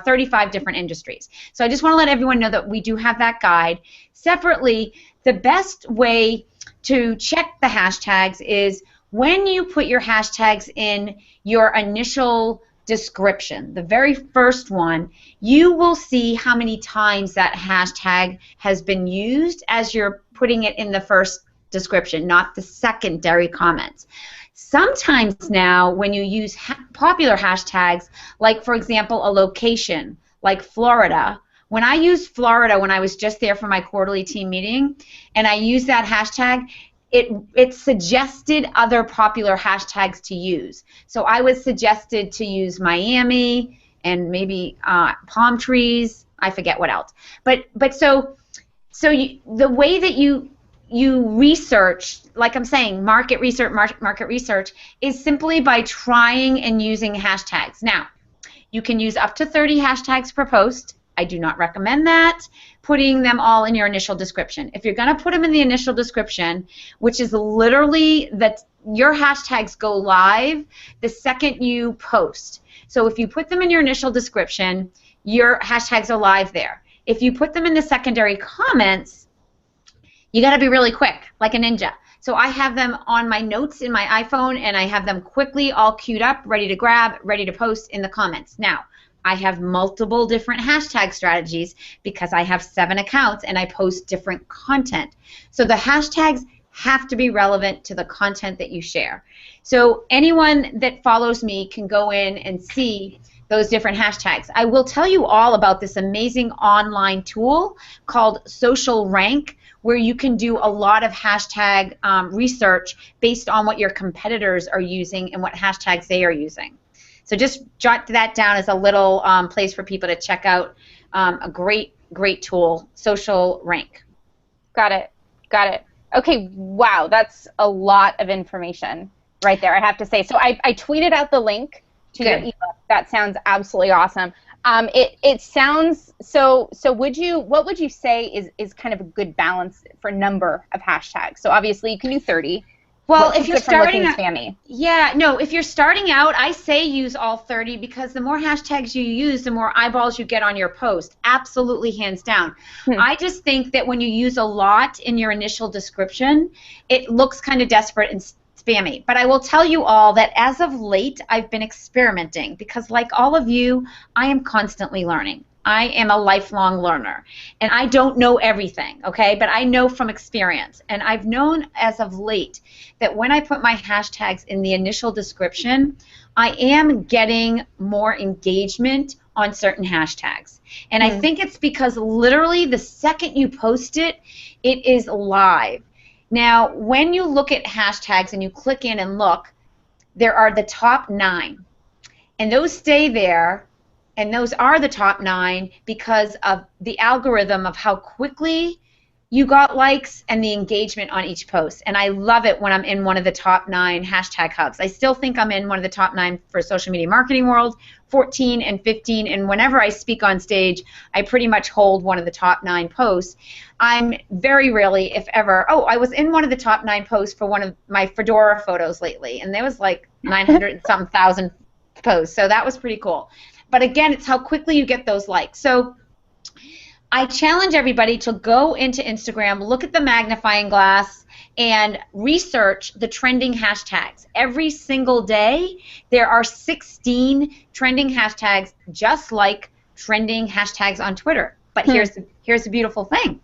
35 different industries. So I just want to let everyone know that we do have that guide. Separately, the best way to check the hashtags is when you put your hashtags in your initial description, the very first one, you will see how many times that hashtag has been used as you're putting it in the first description, not the secondary comments. Sometimes now when you use popular hashtags, like for example a location, like Florida, when I used Florida when I was just there for my quarterly team meeting, and I used that hashtag, it suggested other popular hashtags to use. So I was suggested to use Miami and maybe palm trees. I forget what else. But so the way that you research, like I'm saying, market research is simply by trying and using hashtags. Now, you can use up to 30 hashtags per post. I do not recommend that, putting them all in your initial description. If you're going to put them in the initial description, which is literally that your hashtags go live the second you post. So if you put them in your initial description, your hashtags are live there. If you put them in the secondary comments, you got to be really quick, like a ninja. So I have them on my notes in my iPhone, and I have them quickly all queued up, ready to grab, ready to post in the comments. Now, I have multiple different hashtag strategies because I have 7 accounts and I post different content. So the hashtags have to be relevant to the content that you share. So anyone that follows me can go in and see those different hashtags. I will tell you all about this amazing online tool called Social Rank, where you can do a lot of hashtag research based on what your competitors are using and what hashtags they are using. So just jot that down as a little place for people to check out. A great tool, Social Rank. Got it. Okay, wow, that's a lot of information right there, I have to say. So I tweeted out the link to your ebook. That sounds absolutely awesome. It sounds so. What would you say is kind of a good balance for number of hashtags? So obviously you can do 30. Well, if you're starting spammy? Yeah, no, if you're starting out, I say use all 30 because the more hashtags you use, the more eyeballs you get on your post. Absolutely, hands down. I just think that when you use a lot in your initial description, it looks kind of desperate and spammy. But I will tell you all that as of late, I've been experimenting because like all of you, I am constantly learning. I am a lifelong learner, and I don't know everything, okay? But I know from experience, and I've known as of late that when I put my hashtags in the initial description, I am getting more engagement on certain hashtags. And I think it's because literally the second you post it, it is live. Now, when you look at hashtags and you click in and look, there are the top 9, and those stay there. And those are the top 9 because of the algorithm of how quickly you got likes and the engagement on each post. And I love it when I'm in one of the top 9 hashtag hubs. I still think I'm in one of the top 9 for social media marketing world, 14 and 15. And whenever I speak on stage, I pretty much hold one of the top 9 posts. I'm very rarely, if ever, I was in one of the top 9 posts for one of my fedora photos lately. And there was like 900-something thousand posts. So that was pretty cool. But again, it's how quickly you get those likes. So I challenge everybody to go into Instagram, look at the magnifying glass, and research the trending hashtags. Every single day, there are 16 trending hashtags, just like trending hashtags on Twitter. But here's the beautiful thing.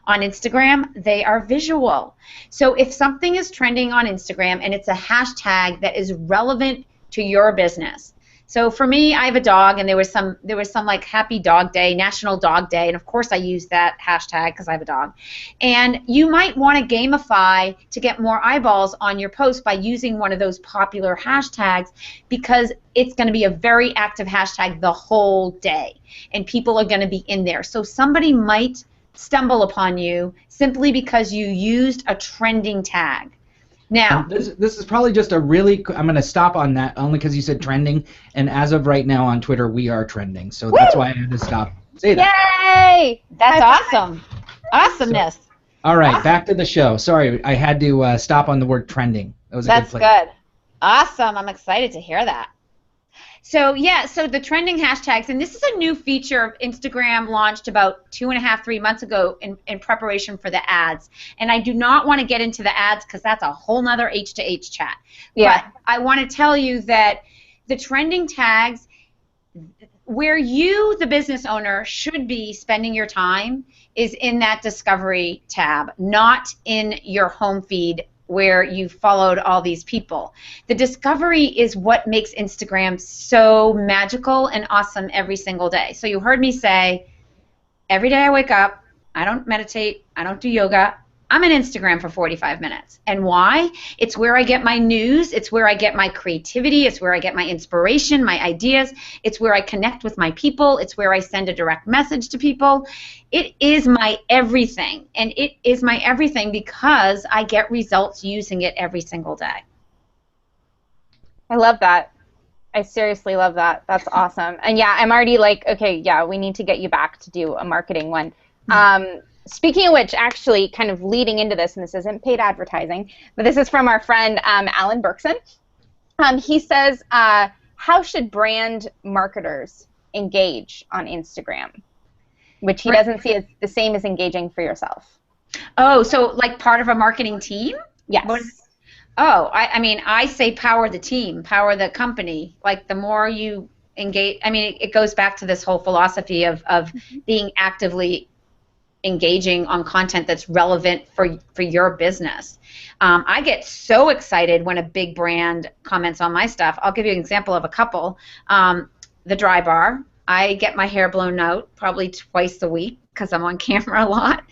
On Instagram, they are visual. So if something is trending on Instagram and it's a hashtag that is relevant to your business, so for me, I have a dog, and there was some like Happy Dog Day, National Dog Day, and of course I use that hashtag because I have a dog. And you might want to gamify to get more eyeballs on your post by using one of those popular hashtags because it's going to be a very active hashtag the whole day, and people are going to be in there. So somebody might stumble upon you simply because you used a trending tag. Now, this is probably just a really, I'm going to stop on that only because you said trending, and as of right now on Twitter, we are trending. So that's why I had to stop. Say that. Yay! That's awesome. Awesomeness. So, all right, back to the show. Sorry, I had to stop on the word trending. That was a That's good place. Good. Awesome. I'm excited to hear that. So yeah, so the trending hashtags, and this is a new feature Instagram launched about 2.5, 3 months ago in preparation for the ads. And I do not want to get into the ads because that's a whole nother H to H chat. Yeah. But I want to tell you that the trending tags, where you, the business owner, should be spending your time is in that discovery tab, not in your home feed where you followed all these people. The discovery is what makes Instagram so magical and awesome every single day. So you heard me say, every day I wake up, I don't meditate, I don't do yoga, I'm on Instagram for 45 minutes. And why? It's where I get my news, it's where I get my creativity, it's where I get my inspiration, my ideas, it's where I connect with my people, it's where I send a direct message to people. It is my everything, and it is my everything because I get results using it every single day. I love that. I seriously love that. That's awesome. And yeah, I'm already like, okay, yeah, we need to get you back to do a marketing one. Speaking of which, actually, kind of leading into this, and this isn't paid advertising, but this is from our friend Alan Berkson. He says, how should brand marketers engage on Instagram? Which he doesn't see as the same as engaging for yourself. Oh, so like part of a marketing team? Yes. I mean, I say power the team, power the company. Like the more you engage, I mean, it goes back to this whole philosophy of being actively engaging on content that's relevant for your business. I get so excited when a big brand comments on my stuff. I'll give you an example of a couple. The Dry Bar. I get my hair blown out probably twice a week because I'm on camera a lot.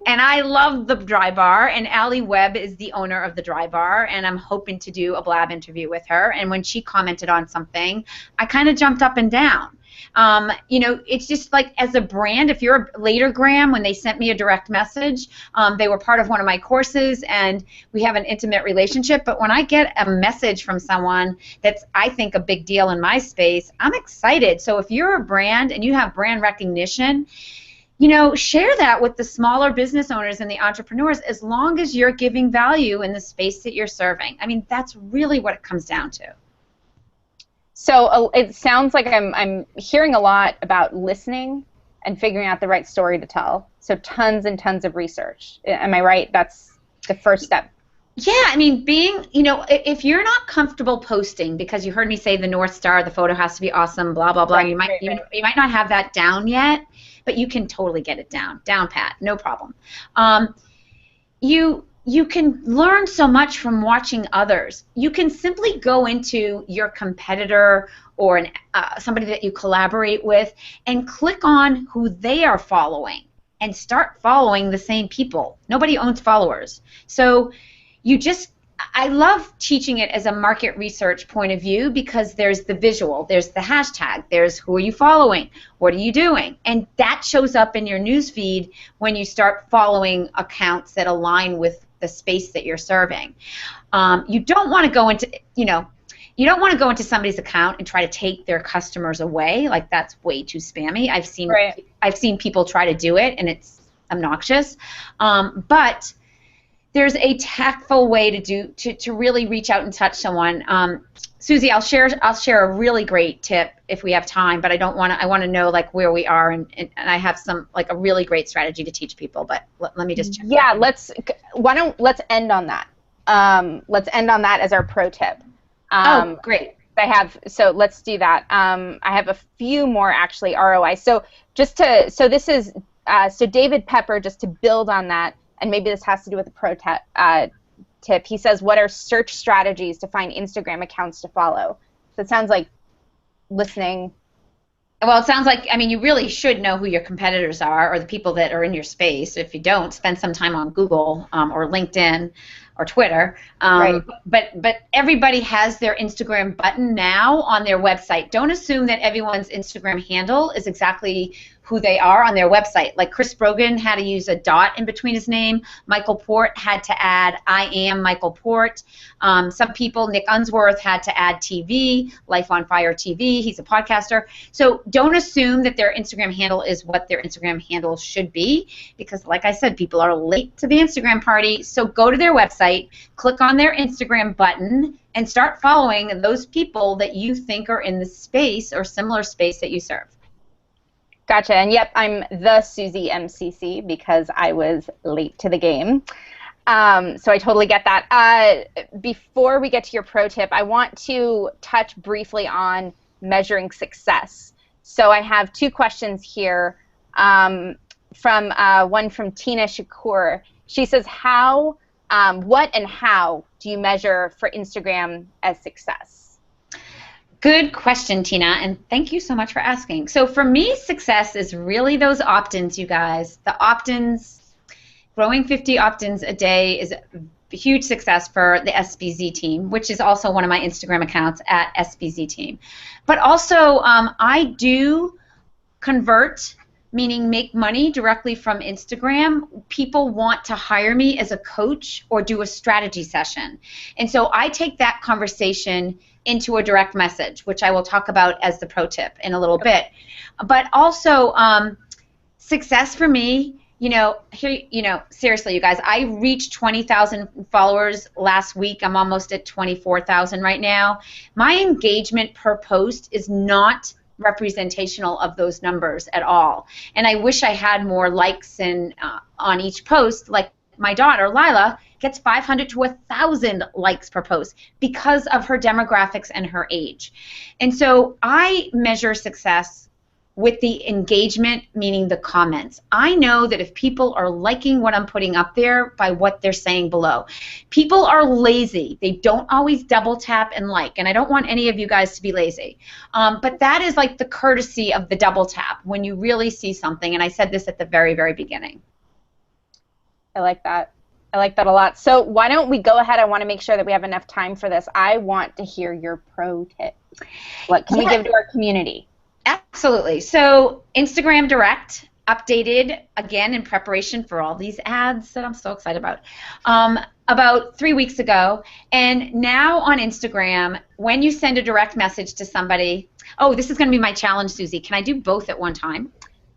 And I love the Dry Bar, and Allie Webb is the owner of the Dry Bar, and I'm hoping to do a Blab interview with her. And when she commented on something, I kind of jumped up and down. You know, it's just like as a brand, if you're a Latergram, when they sent me a direct message, they were part of one of my courses, and we have an intimate relationship. But when I get a message from someone that's, I think, a big deal in my space, I'm excited. So if you're a brand and you have brand recognition, you know, share that with the smaller business owners and the entrepreneurs as long as you're giving value in the space that you're serving. I mean, that's really what it comes down to. So it sounds like I'm hearing a lot about listening and figuring out the right story to tell. So tons and tons of research. Am I right? That's the first step. Yeah, I mean, you know, if you're not comfortable posting because you heard me say the North Star, the photo has to be awesome, blah, blah, blah, right, you might not have that down yet, but you can totally get it down pat, no problem. You can learn so much from watching others. You can simply go into your competitor or somebody that you collaborate with and click on who they are following and start following the same people. Nobody owns followers. So I love teaching it as a market research point of view because there's the visual, there's the hashtag, there's who are you following, what are you doing, and that shows up in your newsfeed when you start following accounts that align with the space that you're serving. You don't want to go into, you don't want to go into somebody's account and try to take their customers away. Like, that's way too spammy. I've seen people try to do it, and it's obnoxious. But there's a tactful way to really reach out and touch someone. Susie, I'll share a really great tip if we have time, but I want to know like where we are, and I have some like a really great strategy to teach people. But let me just check. Yeah, let's end on that. Let's end on that as our pro tip. Oh, great. So let's do that. I have a few more actually ROI. So David Pepper, just to build on that. And maybe this has to do with the pro tip. He says, what are search strategies to find Instagram accounts to follow? So it sounds like listening. Well, it sounds like, I mean, you really should know who your competitors are or the people that are in your space. If you don't, spend some time on Google or LinkedIn or Twitter. Right. But everybody has their Instagram button now on their website. Don't assume that everyone's Instagram handle is exactly who they are on their website. Like Chris Brogan had to use a dot in between his name. Michael Port had to add I am Michael Port. Some people, Nick Unsworth, had to add TV, Life on Fire TV. He's a podcaster. So don't assume that their Instagram handle is what their Instagram handle should be, because like I said, people are late to the Instagram party. So go to their website, click on their Instagram button, and start following those people that you think are in the space or similar space that you serve. Gotcha. And yep, I'm the Susie MCC because I was late to the game. So I totally get that. Before we get to your pro tip, I want to touch briefly on measuring success. So I have two questions here. One from Tina Shakur. She says, what and how do you measure for Instagram as success? Good question, Tina, and thank you so much for asking. So for me, success is really those opt-ins, you guys. The opt-ins, growing 50 opt-ins a day is a huge success for the SBZ team, which is also one of my Instagram accounts at SBZ team. But also, I do convert, meaning make money directly from Instagram. People want to hire me as a coach or do a strategy session. And so I take that conversation into a direct message, which I will talk about as the pro tip in a little bit. But also, success for me, seriously, you guys, I reached 20,000 followers last week. I'm almost at 24,000 right now. My engagement per post is not representational of those numbers at all. And I wish I had more likes on each post. Like my daughter, Lila, gets 500 to 1,000 likes per post because of her demographics and her age. And so I measure success with the engagement, meaning the comments. I know that if people are liking what I'm putting up there by what they're saying below. People are lazy. They don't always double tap and like, and I don't want any of you guys to be lazy. But that is like the courtesy of the double tap when you really see something, and I said this at the very, very beginning. I like that. I like that a lot. So why don't we go ahead? I want to make sure that we have enough time for this. I want to hear your pro tip. What can we give to our community? Absolutely. So Instagram Direct updated again in preparation for all these ads that I'm so excited about 3 weeks ago. And now on Instagram, when you send a direct message to somebody, oh, this is going to be my challenge, Susie. Can I do both at one time?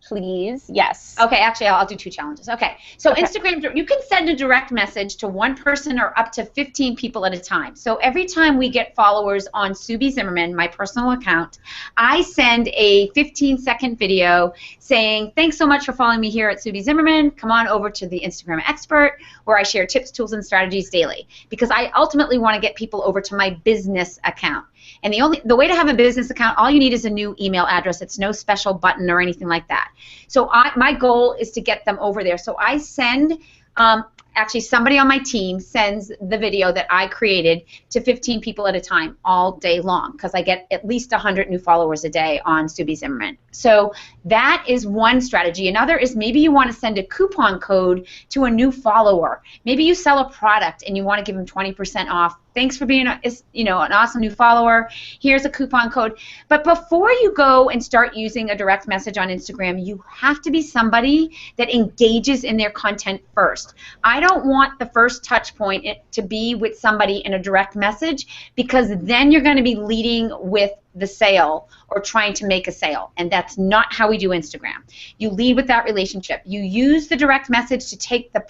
Please, yes. Okay, actually, I'll do 2 challenges. Okay, so Instagram, you can send a direct message to one person or up to 15 people at a time. So every time we get followers on Subi Zimmerman, my personal account, I send a 15-second video saying, thanks so much for following me here at Subi Zimmerman. Come on over to the Instagram Expert, where I share tips, tools, and strategies daily. Because I ultimately want to get people over to my business account. And the way to have a business account, all you need is a new email address. It's no special button or anything like that. So my goal is to get them over there. So I send, actually somebody on my team sends the video that I created to 15 people at a time all day long, because I get at least 100 new followers a day on Subi Zimmerman. So that is one strategy. Another is maybe you want to send a coupon code to a new follower. Maybe you sell a product and you want to give them 20% off. Thanks for being an awesome new follower. Here's a coupon code. But before you go and start using a direct message on Instagram, you have to be somebody that engages in their content first. I don't want the first touch point to be with somebody in a direct message, because then you're going to be leading with the sale or trying to make a sale, and that's not how we do Instagram. You lead with that relationship. You use the direct message to take the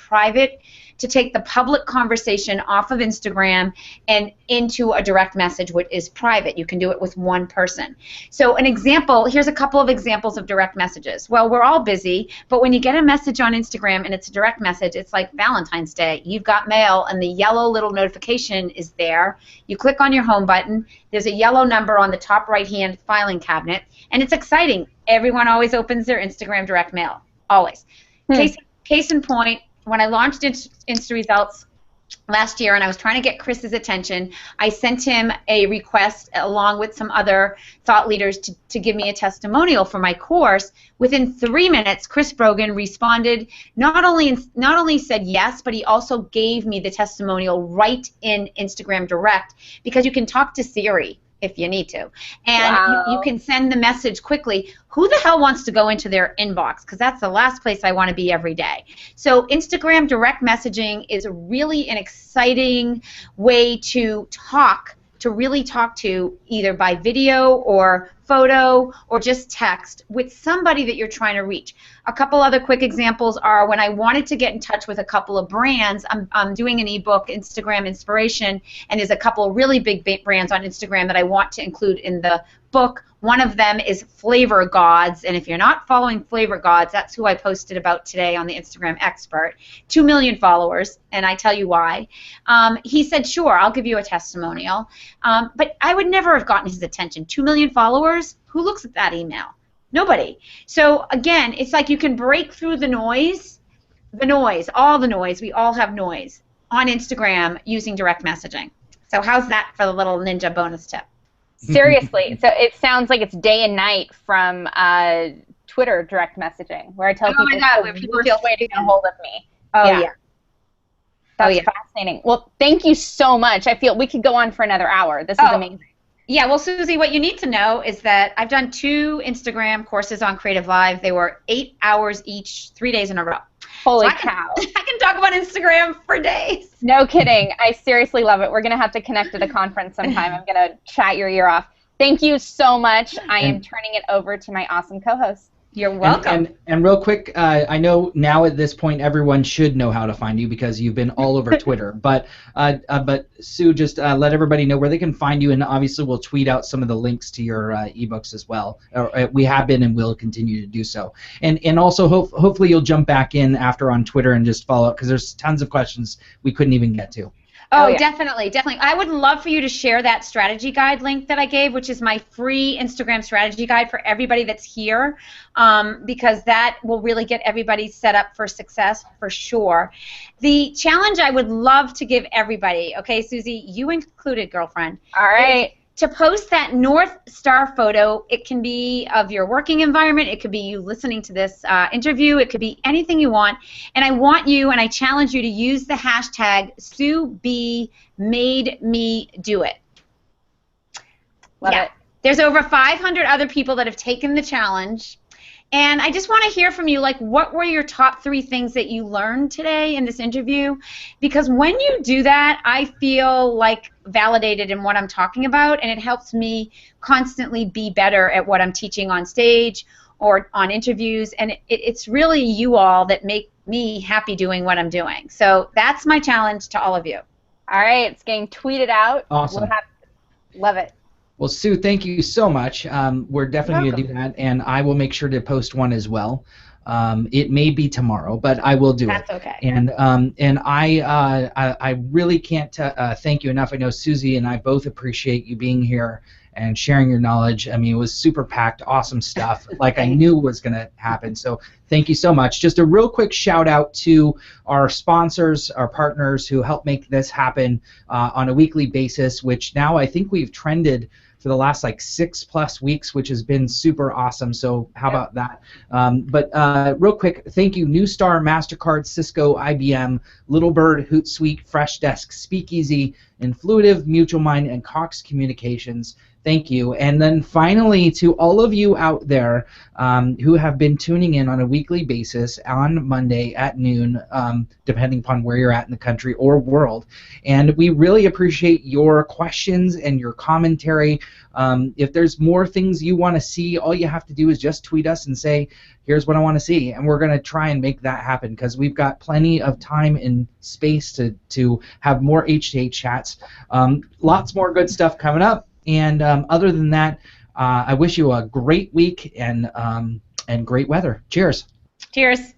public conversation off of Instagram and into a direct message, which is private. You can do it with one person. So an example, here's a couple of examples of direct messages. Well, we're all busy, but when you get a message on Instagram and it's a direct message, it's like Valentine's Day. You've got mail and the yellow little notification is there. You click on your home button. There's a yellow number on the top right-hand filing cabinet, and it's exciting. Everyone always opens their Instagram direct mail, always. Case in point, when I launched Insta Results last year and I was trying to get Chris's attention, I sent him a request along with some other thought leaders to give me a testimonial for my course. Within 3 minutes, Chris Brogan responded, not only said yes, but he also gave me the testimonial right in Instagram Direct, because you can talk to Siri if you need to. And you can send the message quickly. Who the hell wants to go into their inbox? Because that's the last place I want to be every day. So Instagram direct messaging is really an exciting way to really talk to, either by video or photo or just text, with somebody that you're trying to reach. A couple other quick examples are when I wanted to get in touch with a couple of brands. I'm doing an ebook, Instagram Inspiration, and there's a couple of really big brands on Instagram that I want to include in the book. One of them is Flavor Gods, and if you're not following Flavor Gods, that's who I posted about today on the Instagram Expert. 2 million followers, and I tell you why. He said, sure, I'll give you a testimonial. But I would never have gotten his attention. 2 million followers? Who looks at that email? Nobody. So again, it's like you can break through the noise, all the noise. We all have noise on Instagram using direct messaging. So how's that for the little ninja bonus tip? Seriously, so it sounds like it's day and night from Twitter direct messaging, where I tell people it's the worst way to get a hold of me. Oh, yeah. That's fascinating. Well, thank you so much. I feel we could go on for another hour. This is amazing. Yeah, well, Susie, what you need to know is that I've done 2 Instagram courses on Creative Live. They were 8 hours each, 3 days in a row. Holy cow. I can talk about Instagram for days. No kidding. I seriously love it. We're going to have to connect at a conference sometime. I'm going to chat your ear off. Thank you so much. I am turning it over to my awesome co-host. You're welcome. And real quick, I know now at this point everyone should know how to find you because you've been all over Twitter. But Sue, just let everybody know where they can find you, and obviously we'll tweet out some of the links to your ebooks as well. We have been and will continue to do so. And also hopefully you'll jump back in after on Twitter and just follow up, because there's tons of questions we couldn't even get to. Oh, yeah. Definitely. I would love for you to share that strategy guide link that I gave, which is my free Instagram strategy guide for everybody that's here, because that will really get everybody set up for success for sure. The challenge I would love to give everybody, okay, Susie, you included, girlfriend. All right. to post that North Star photo. It can be of your working environment. It could be you listening to this interview. It could be anything you want. And I want you, and I challenge you to use the hashtag #SueBMadeMeDoIt. Love it. There's over 500 other people that have taken the challenge. And I just want to hear from you, like, what were your top 3 things that you learned today in this interview? Because when you do that, I feel like validated in what I'm talking about, and it helps me constantly be better at what I'm teaching on stage or on interviews, and it's really you all that make me happy doing what I'm doing. So that's my challenge to all of you. All right, it's getting tweeted out. Awesome. Love it. Well, Sue, thank you so much. We're definitely going to do that, and I will make sure to post one as well. It may be tomorrow, but I will do it. That's okay. And I really can't thank you enough. I know Susie and I both appreciate you being here and sharing your knowledge. I mean, it was super packed, awesome stuff, like I knew was going to happen. So thank you so much. Just a real quick shout out to our sponsors, our partners who help make this happen on a weekly basis, which now I think we've trended for the last like 6+ weeks, which has been super awesome. So how about that? But real quick, thank you, New Star, MasterCard, Cisco, IBM, Little Bird, Hootsuite, Fresh Desk, Speakeasy, Influitive, Mutual Mind, and Cox Communications. Thank you. And then finally, to all of you out there who have been tuning in on a weekly basis on Monday at noon, depending upon where you're at in the country or world. And we really appreciate your questions and your commentary. If there's more things you want to see, all you have to do is just tweet us and say, here's what I want to see. And we're going to try and make that happen because we've got plenty of time and space to have more H2H chats. Lots more good stuff coming up. And other than that, I wish you a great week and great weather. Cheers. Cheers.